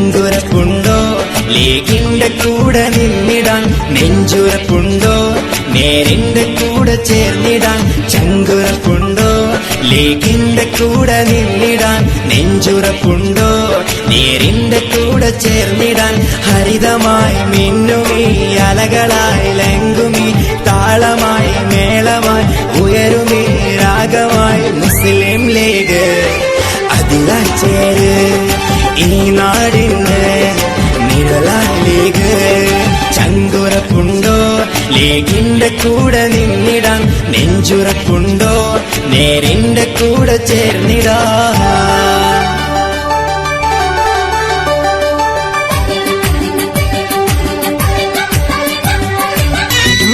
ചങ്കുറപ്പുണ്ടോ ലീഗിന്റെ കൂടെ നിന്നിടാൻ? നെഞ്ചുറപ്പുണ്ടോ നേരിന്റെ കൂടെ ചേർന്നിടാൻ? ചങ്കുറപ്പുണ്ടോ ലീഗിന്റെ കൂടെ നിന്നിടാൻ? നെഞ്ചുറപ്പുണ്ടോ നേരിന്റെ കൂടെ ചേർന്നിടാൻ? ഹരിതമായി മിന്നുമീ അലകളായി ലംഘുമീ താളമായി മേളമായി ഉയരുമീ രാഗമായി മുസ്ലിം ലീഗ് അതിലായി ചേര് ഈ നാടിന് നിഴലായി ലീഗ്. ചങ്കുറപ്പുണ്ടോ ലീഗിന്റെ കൂടെ നിന്നിടാൻ? നെഞ്ചുറപ്പുണ്ടോ നേരിന്റെ കൂടെ ചേർന്നിടാൻ?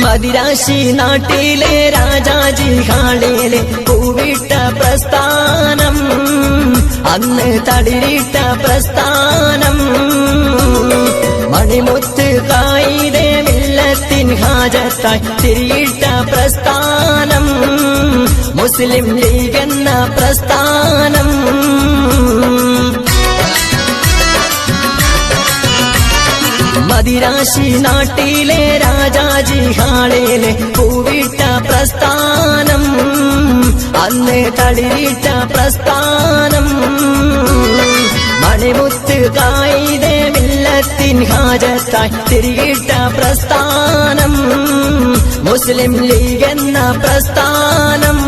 മദിരാശി നാട്ടിലെ രാജാജി ഹാളിലെ പൂവിട്ട പ്രസ്ഥാനം, അന്ന് തളിരിട്ട പ്രസ്ഥാനം, മണിമുത്ത് കായിടെ മില്ലത്തിൻ ഹാജത്തായി തിരിയിട്ട പ്രസ്ഥാനം, മുസ്ലിം ലീഗ് എന്ന പ്രസ്ഥാനം. മദിരാശി നാട്ടിലെ രാജാജി ഹാളിലെ പൂവിട്ട പ്രസ്ഥാനം, അന്ന് തളിരിട്ട പ്രസ്ഥാനം, മണിമുത്ത് കായിടെ മില്ലത്തിൻ ഹാജത്തായി തിരിയിട്ട പ്രസ്ഥാനം, മുസ്ലിം ലീഗ് എന്ന പ്രസ്ഥാനം.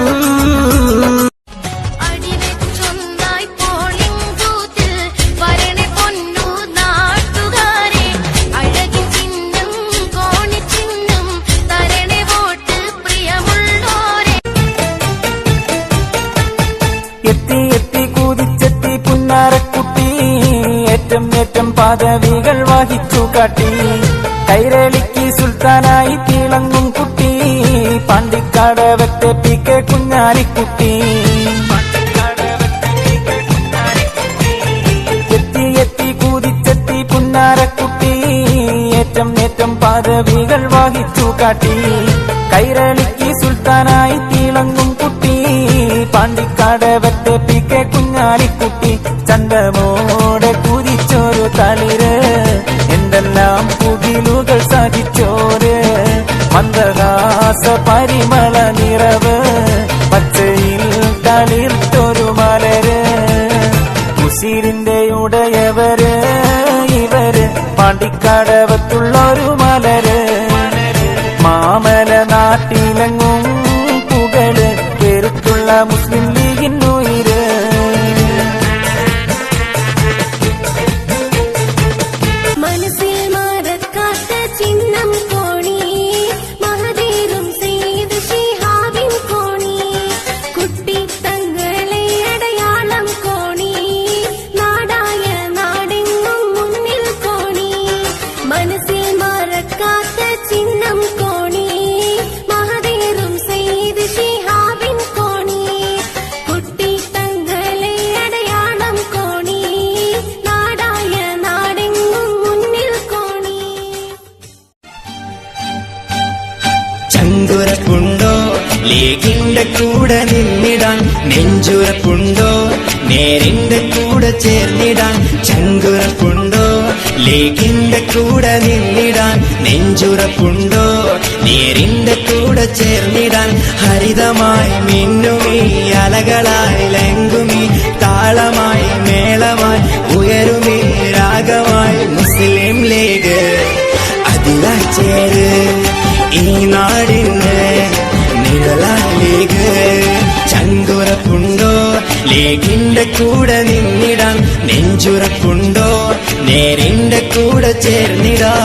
എത്തി കുതിച്ചെത്തി പുന്നാരക്കുട്ടി, ഏറ്റം ഏറ്റം പദവികൾ വഹിച്ചു കാട്ടി. കൈരളിക്ക് സുൽത്താനായി തിളങ്ങും കുട്ടി, പാണ്ടിക്കാടവത്തെ പി കെ കുഞ്ഞാലിക്കുട്ടി. എത്തി കുതിച്ചെത്തി പുന്നാരക്കുട്ടി, ഏറ്റം ഏറ്റം പദവികൾ വഹിച്ചു കാട്ടി. കൈരളിക്ക് സുൽത്താനായി തിളങ്ങും കുട്ടി, പാണ്ടിക്കാടവത്തെ പി കെ കുഞ്ഞാലിക്കുട്ടി. ചന്തമോടെ കുതിച്ചൊരു തളിര്, എന്തെല്ലാം പുകിലുകൾ സഹിച്ചോര്, മന്ദഹാസ പരിമള നിറവ്, പച്ചയിൽ തളിർത്തൊരു മലര്. ഉശിരിന്റെ ഉടയവര് ഇവര്, പാണ്ടിക്കാടവത്തുള്ളൊരു മലര്. മാമല നാട്ടിലെങ്ങും പുകള്, പേരുത്തുള്ള മുസ്ലിം ലീഗിനുയിര്. മനസ്സിൽ മറക്കാത്ത ചിഹ്നം കോണി, മഹദീറും സെയ്ദ് ശിഹാബിൻ കോണി, കുട്ടി തങ്ങളെ അടയാളം കോണി, നാടായ നാടെങ്ങും മുന്നിൽ കോണി. മനസ്സിൽ മറക്കാത്ത ചിഹ്നം കോണി, മഹദീറും സെയ്ദ് ശിഹാബിൻ കോണി, കുട്ടി തങ്ങളെ അടയാളം കോണി, നാടായ നാടെങ്ങും മുന്നിൽ കോണി. ചങ്കുറപ്പുണ്ടോ ലീഗിന്റെ കൂടെ നിന്നിടാൻ? നെഞ്ചുറപ്പുണ്ടോ നേരിന്റെ കൂടെ ചേർന്നിടാൻ? ചങ്കുറപ്പുണ്ടോ ലീഗിന്റെ കൂടെ നിന്നിടാൻ? നെഞ്ചുറപ്പുണ്ടോ നേരിന്റെ കൂടെ ചേർന്നിടാൻ? ഹരിതമായി മിന്നുമീ അലകളായി ലംഘുമീ താളമായി മേളമായി ഉയരുമീ രാഗമായി മുസ്ലിം ലീഗ് അതിലായി ചേര് ഈ നാടിന് നിഴലായി ലീഗ്. ചങ്കുറപ്പുണ്ടോ ലീഗിന്റെ കൂടെ നിന്നിടാൻ? നെഞ്ചുറപ്പുണ്ടോ നേരിന്റെ കൂടെ ചേർന്നിടാൻ?